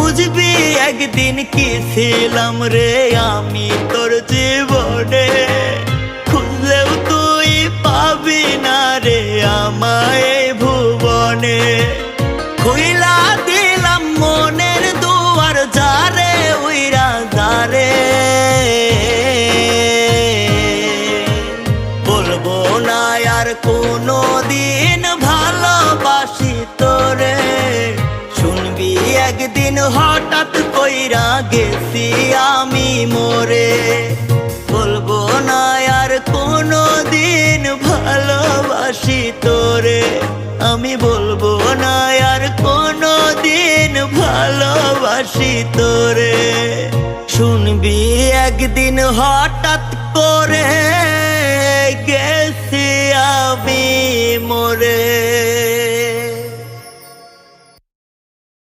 বুঝবি একদিন কি ছিলাম রে আমি তোর জীবনে, খুঁজলেও তুই পাবি না রে আমায় এই ভুবনে। খুইলা দিলাম মনের দুয়ার যারে উইরা যারে, বলবো না আর কোনো দিন ভালোবাসি তোরে। শুনবি একদিন হঠাৎ কইরা গেছি আমি মরে, বলবো না আর কোনো দিন ভালোবাসি তোরে। আমি বলবো না আর কোনো দিন ভালোবাসি তোরে। শুনবি একদিন হঠাৎ করে গেছি আমি মরে।